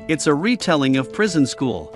It's a retelling of Prison School.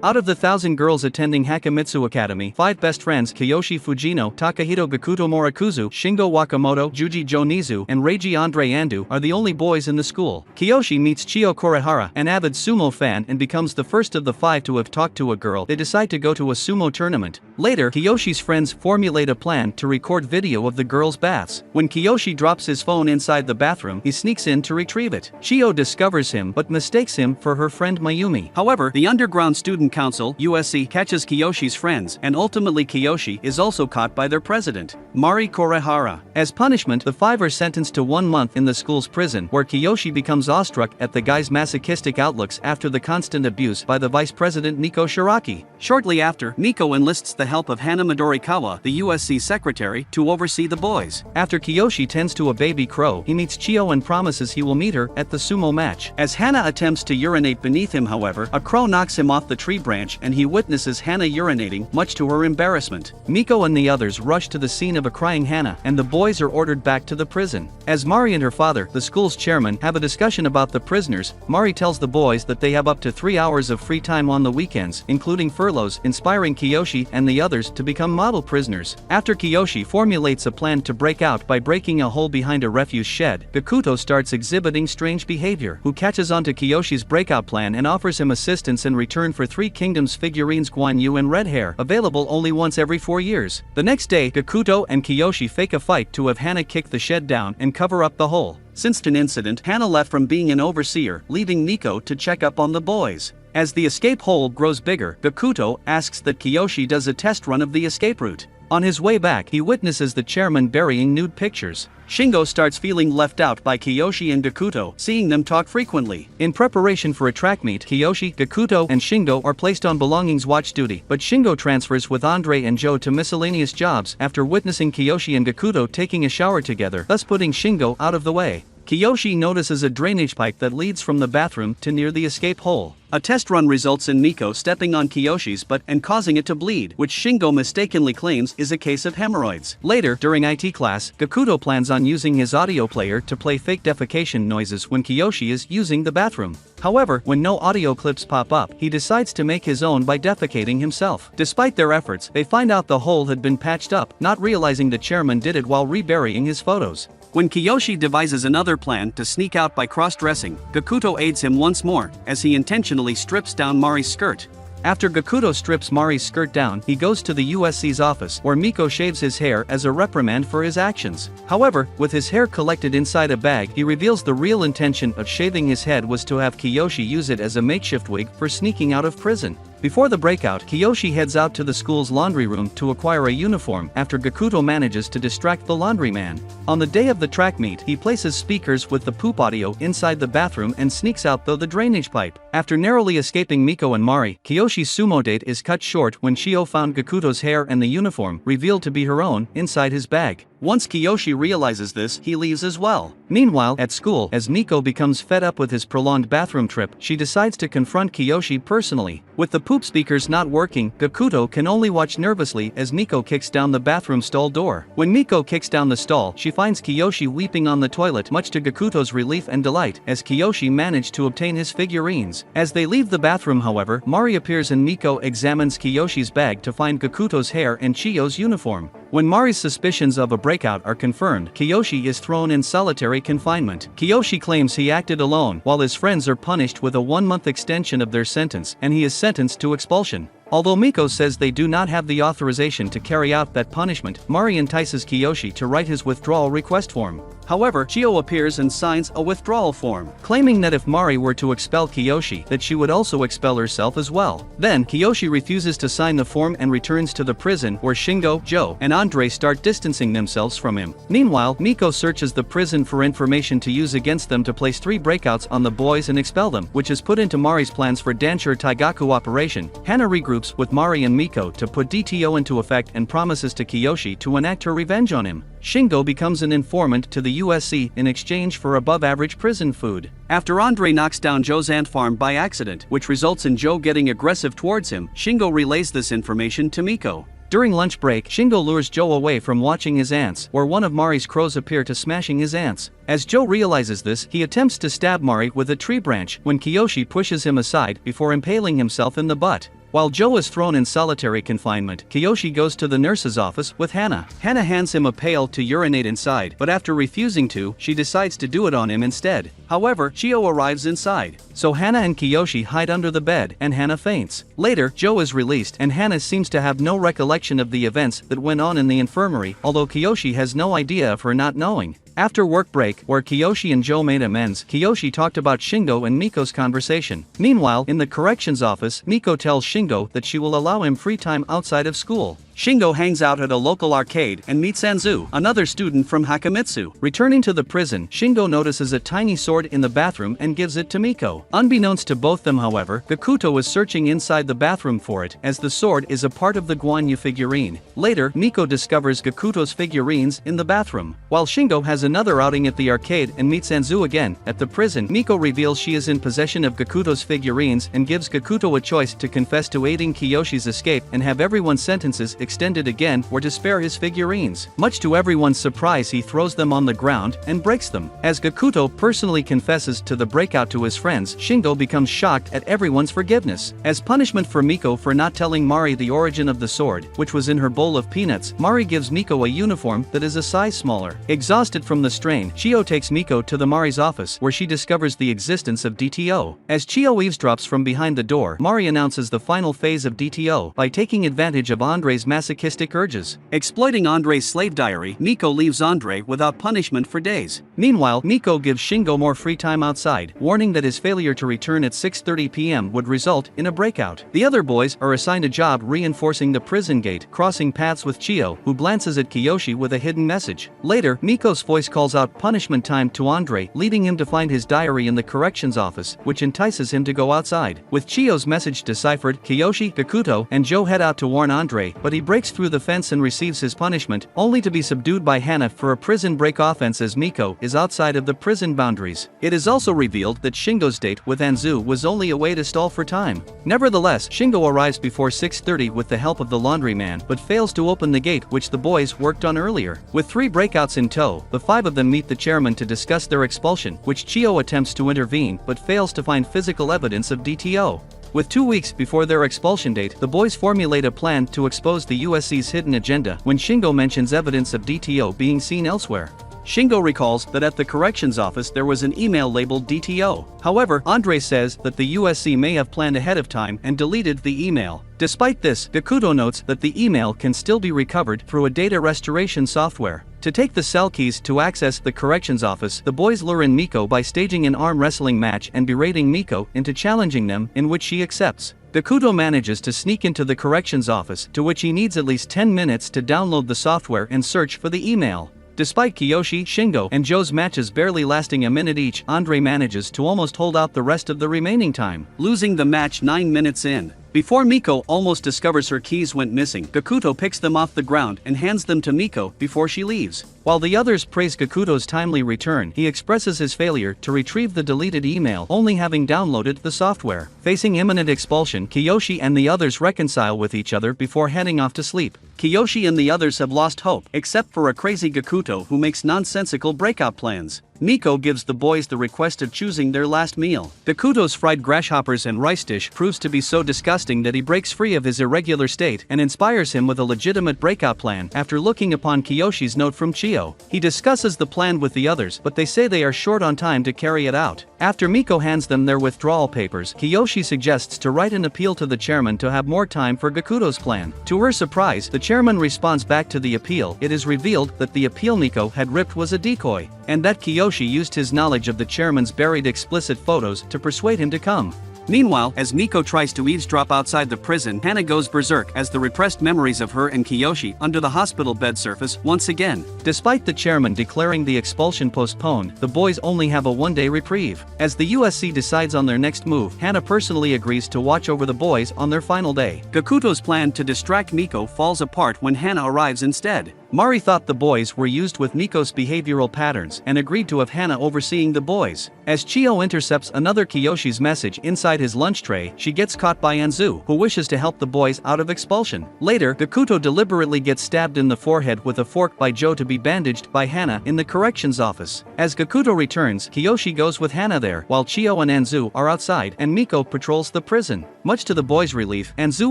Out of the 1,000 girls attending Hakamitsu Academy, 5 best friends Kiyoshi Fujino, Takahito Gakuto Morikuzu, Shingo Wakamoto, Juji Jo Nizu, and Reiji Andre Andu are the only boys in the school. Kiyoshi meets Chiyo Korihara, an avid sumo fan, and becomes the first of the 5 to have talked to a girl. They decide to go to a sumo tournament. Later, Kiyoshi's friends formulate a plan to record video of the girls' baths. When Kiyoshi drops his phone inside the bathroom, he sneaks in to retrieve it. Chiyo discovers him but mistakes him for her friend Mayumi. However, the underground student council (USC) catches Kiyoshi's friends, and ultimately Kiyoshi is also caught by their president, Mari Korihara. As punishment, the 5 are sentenced to 1 month in the school's prison, where Kiyoshi becomes awestruck at the guys' masochistic outlooks after the constant abuse by the vice president Nico Shiraki. Shortly after, Nico enlists the help of Hana Midorikawa, the USC secretary, to oversee the boys. After Kiyoshi tends to a baby crow, he meets Chiyo and promises he will meet her at the sumo match. As Hana attempts to urinate beneath him, however, a crow knocks him off the tree branch and he witnesses Hana urinating, much to her embarrassment. Miko and the others rush to the scene of a crying Hana, and the boys are ordered back to the prison. As Mari and her father, the school's chairman, have a discussion about the prisoners, Mari tells the boys that they have up to 3 hours of free time on the weekends, including furloughs, inspiring Kiyoshi and the others to become model prisoners. After Kiyoshi formulates a plan to break out by breaking a hole behind a refuse shed, Gakuto starts exhibiting strange behavior, who catches on to Kiyoshi's breakout plan and offers him assistance in return for 3 Kingdoms figurines Guan Yu and Red Hair, available only once every 4 years. The next day, Gakuto and Kiyoshi fake a fight to have Hana kick the shed down and cover up the hole. Since an incident, Hana left from being an overseer, leaving Nico to check up on the boys. As the escape hole grows bigger, Gakuto asks that Kiyoshi does a test run of the escape route. On his way back, he witnesses the chairman burying nude pictures. Shingo starts feeling left out by Kiyoshi and Gakuto, seeing them talk frequently. In preparation for a track meet, Kiyoshi, Gakuto, and Shingo are placed on belongings watch duty, but Shingo transfers with Andre and Joe to miscellaneous jobs after witnessing Kiyoshi and Gakuto taking a shower together, thus putting Shingo out of the way. Kiyoshi notices a drainage pipe that leads from the bathroom to near the escape hole. A test run results in Nico stepping on Kiyoshi's butt and causing it to bleed, which Shingo mistakenly claims is a case of hemorrhoids. Later, during IT class, Gakuto plans on using his audio player to play fake defecation noises when Kiyoshi is using the bathroom. However, when no audio clips pop up, he decides to make his own by defecating himself. Despite their efforts, they find out the hole had been patched up, not realizing the chairman did it while reburying his photos. When Kiyoshi devises another plan to sneak out by cross-dressing, Gakuto aids him once more, as he intentionally strips down Mari's skirt. After Gakuto strips Mari's skirt down, he goes to the USC's office, where Miko shaves his hair as a reprimand for his actions. However, with his hair collected inside a bag, he reveals the real intention of shaving his head was to have Kiyoshi use it as a makeshift wig for sneaking out of prison. Before the breakout, Kiyoshi heads out to the school's laundry room to acquire a uniform after Gakuto manages to distract the laundryman. On the day of the track meet, he places speakers with the poop audio inside the bathroom and sneaks out through the drainage pipe. After narrowly escaping Miko and Mari, Kiyoshi's sumo date is cut short when Chiyo found Gakuto's hair and the uniform, revealed to be her own, inside his bag. Once Kiyoshi realizes this, he leaves as well. Meanwhile, at school, as Miko becomes fed up with his prolonged bathroom trip, she decides to confront Kiyoshi personally. With the poop speakers not working, Gakuto can only watch nervously as Miko kicks down the bathroom stall door. When Miko kicks down the stall, she finds Kiyoshi weeping on the toilet, much to Gakuto's relief and delight, as Kiyoshi managed to obtain his figurines. As they leave the bathroom, however, Mari appears and Miko examines Kiyoshi's bag to find Gakuto's hair and Chiyo's uniform. When Mari's suspicions of a breakout are confirmed, Kiyoshi is thrown in solitary confinement. Kiyoshi claims he acted alone, while his friends are punished with a 1-month extension of their sentence, and he is sentenced to expulsion. Although Miko says they do not have the authorization to carry out that punishment, Mari entices Kiyoshi to write his withdrawal request form. However, Chiyo appears and signs a withdrawal form, claiming that if Mari were to expel Kiyoshi, that she would also expel herself as well. Then, Kiyoshi refuses to sign the form and returns to the prison, where Shingo, Joe, and Andre start distancing themselves from him. Meanwhile, Miko searches the prison for information to use against them to place 3 breakouts on the boys and expel them, which is put into Mari's plans for Danshur Taigaku operation. Hana regroups with Mari and Miko to put DTO into effect and promises to Kiyoshi to enact her revenge on him. Shingo becomes an informant to the USC in exchange for above-average prison food. After Andre knocks down Joe's ant farm by accident, which results in Joe getting aggressive towards him, Shingo relays this information to Miko. During lunch break, Shingo lures Joe away from watching his ants, where one of Mari's crows appear to smashing his ants. As Joe realizes this, he attempts to stab Mari with a tree branch when Kiyoshi pushes him aside before impaling himself in the butt. While Joe is thrown in solitary confinement, Kiyoshi goes to the nurse's office with Hana. Hana hands him a pail to urinate inside, but after refusing to, she decides to do it on him instead. However, Chio arrives inside, so Hana and Kiyoshi hide under the bed, and Hana faints. Later, Joe is released, and Hana seems to have no recollection of the events that went on in the infirmary, although Kiyoshi has no idea of her not knowing. After work break, where Kiyoshi and Joe made amends, Kiyoshi talked about Shingo and Miko's conversation. Meanwhile, in the corrections office, Miko tells Shingo that she will allow him free time outside of school. Shingo hangs out at a local arcade and meets Anzu, another student from Hakamitsu. Returning to the prison, Shingo notices a tiny sword in the bathroom and gives it to Miko. Unbeknownst to both them, however, Gakuto is searching inside the bathroom for it, as the sword is a part of the Guanyu figurine. Later, Miko discovers Gakuto's figurines in the bathroom. While Shingo has another outing at the arcade and meets Anzu again at the prison, Miko reveals she is in possession of Gakuto's figurines and gives Gakuto a choice to confess to aiding Kiyoshi's escape and have everyone's sentences extended again, or to spare his figurines. Much to everyone's surprise, he throws them on the ground and breaks them. As Gakuto personally confesses to the breakout to his friends, Shingo becomes shocked at everyone's forgiveness. As punishment for Miko for not telling Mari the origin of the sword, which was in her bowl of peanuts, Mari gives Miko a uniform that is a size smaller. Exhausted from the strain, Chio takes Miko to the Mari's office, where she discovers the existence of DTO. As Chio eavesdrops from behind the door, Mari announces the final phase of DTO by taking advantage of Andre's masochistic urges. Exploiting Andre's slave diary, Miko leaves Andre without punishment for days. Meanwhile, Miko gives Shingo more free time outside, warning that his failure to return at 6:30 p.m. would result in a breakout. The other boys are assigned a job reinforcing the prison gate, crossing paths with Chio, who glances at Kiyoshi with a hidden message. Later, Miko's voice calls out punishment time to Andre, leading him to find his diary in the corrections office, which entices him to go outside. With Chio's message deciphered, Kiyoshi, Gakuto, and Joe head out to warn Andre, but he breaks through the fence and receives his punishment, only to be subdued by Hana for a prison break offense as Miko is outside of the prison boundaries. It is also revealed that Shingo's date with Anzu was only a way to stall for time. Nevertheless, Shingo arrives before 6:30 with the help of the laundryman, but fails to open the gate which the boys worked on earlier. With 3 breakouts in tow, the 5 of them meet the chairman to discuss their expulsion, which Chio attempts to intervene but fails to find physical evidence of DTO. With 2 weeks before their expulsion date, the boys formulate a plan to expose the USC's hidden agenda when Shingo mentions evidence of DTO being seen elsewhere. Shingo recalls that at the corrections office there was an email labeled DTO. However, Andre says that the USC may have planned ahead of time and deleted the email. Despite this, Gakuto notes that the email can still be recovered through a data restoration software. To take the cell keys to access the corrections office, the boys lure in Miko by staging an arm wrestling match and berating Miko into challenging them, in which she accepts. Gakuto manages to sneak into the corrections office, to which he needs at least 10 minutes to download the software and search for the email. Despite Kiyoshi, Shingo, and Joe's matches barely lasting a minute each, Andre manages to almost hold out the rest of the remaining time, losing the match 9 minutes in. Before Miko almost discovers her keys went missing, Gakuto picks them off the ground and hands them to Miko before she leaves. While the others praise Gakuto's timely return, he expresses his failure to retrieve the deleted email, only having downloaded the software. Facing imminent expulsion, Kiyoshi and the others reconcile with each other before heading off to sleep. Kiyoshi and the others have lost hope, except for a crazy Gakuto who makes nonsensical breakout plans. Miko gives the boys the request of choosing their last meal. Gakuto's fried grasshoppers and rice dish proves to be so disgusting that he breaks free of his irregular state and inspires him with a legitimate breakout plan after looking upon Kiyoshi's note from Chio. He discusses the plan with the others, but they say they are short on time to carry it out. After Miko hands them their withdrawal papers, Kiyoshi suggests to write an appeal to the chairman to have more time for Gakuto's plan. To her surprise, the chairman responds back to the appeal. It is revealed that the appeal Miko had ripped was a decoy, and that Kiyoshi used his knowledge of the chairman's buried explicit photos to persuade him to come. Meanwhile, as Miko tries to eavesdrop outside the prison, Hana goes berserk as the repressed memories of her and Kiyoshi under the hospital bed surface once again. Despite the chairman declaring the expulsion postponed, the boys only have a one-day reprieve. As the USC decides on their next move, Hana personally agrees to watch over the boys on their final day. Gakuto's plan to distract Miko falls apart when Hana arrives instead. Mari thought the boys were used with Miko's behavioral patterns and agreed to have Hana overseeing the boys. As Chio intercepts another Kiyoshi's message inside his lunch tray, she gets caught by Anzu, who wishes to help the boys out of expulsion. Later, Gakuto deliberately gets stabbed in the forehead with a fork by Joe to be bandaged by Hana in the corrections office. As Gakuto returns, Kiyoshi goes with Hana there, while Chio and Anzu are outside and Miko patrols the prison. Much to the boys' relief, Anzu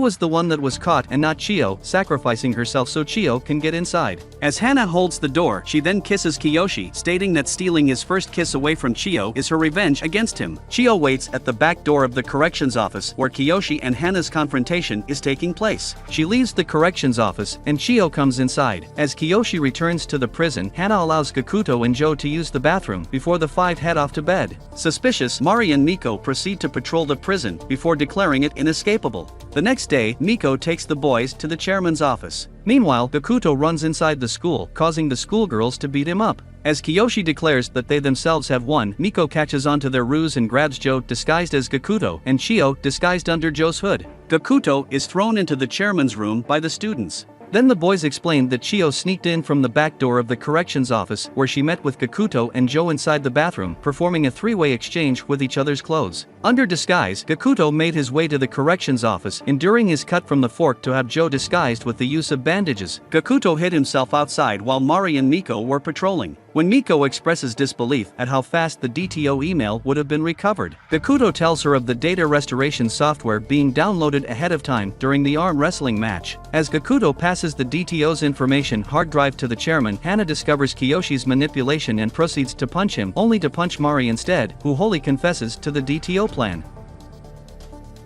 was the one that was caught and not Chio, sacrificing herself so Chio can get inside. As Hana holds the door, she then kisses Kiyoshi, stating that stealing his first kiss away from Chio is her revenge against him. Chio waits at the back door of the corrections office where Kiyoshi and Hana's confrontation is taking place. She leaves the corrections office and Chio comes inside. As Kiyoshi returns to the prison, Hana allows Gakuto and Joe to use the bathroom before the five head off to bed. Suspicious, Mari and Miko proceed to patrol the prison before declaring it inescapable. The next day, Miko takes the boys to the chairman's office. Meanwhile, Gakuto runs inside the school, causing the schoolgirls to beat him up. As Kiyoshi declares that they themselves have won, Miko catches onto their ruse and grabs Joe disguised as Gakuto and Chio disguised under Joe's hood. Gakuto is thrown into the chairman's room by the students. Then the boys explained that Chio sneaked in from the back door of the corrections office where she met with Gakuto and Joe inside the bathroom, performing a three-way exchange with each other's clothes. Under disguise, Gakuto made his way to the corrections office, enduring his cut from the fork to have Joe disguised with the use of bandages. Gakuto hid himself outside while Mari and Miko were patrolling. When Miko expresses disbelief at how fast the DTO email would have been recovered, Gakuto tells her of the data restoration software being downloaded ahead of time during the arm wrestling match. As Gakuto passes the DTO's information hard drive to the chairman, Hana discovers Kiyoshi's manipulation and proceeds to punch him, only to punch Mari instead, who wholly confesses to the DTO plan.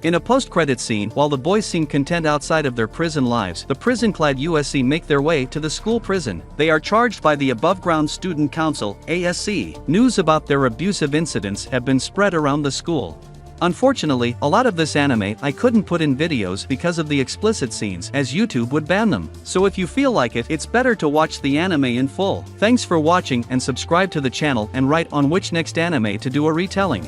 In a post-credits scene, while the boys seem content outside of their prison lives, the prison-clad USC make their way to the school prison. They are charged by the Above-Ground Student Council, ASC. News about their abusive incidents have been spread around the school. Unfortunately, a lot of this anime I couldn't put in videos because of the explicit scenes, as YouTube would ban them. So if you feel like it, it's better to watch the anime in full. Thanks for watching and subscribe to the channel and write on which next anime to do a retelling.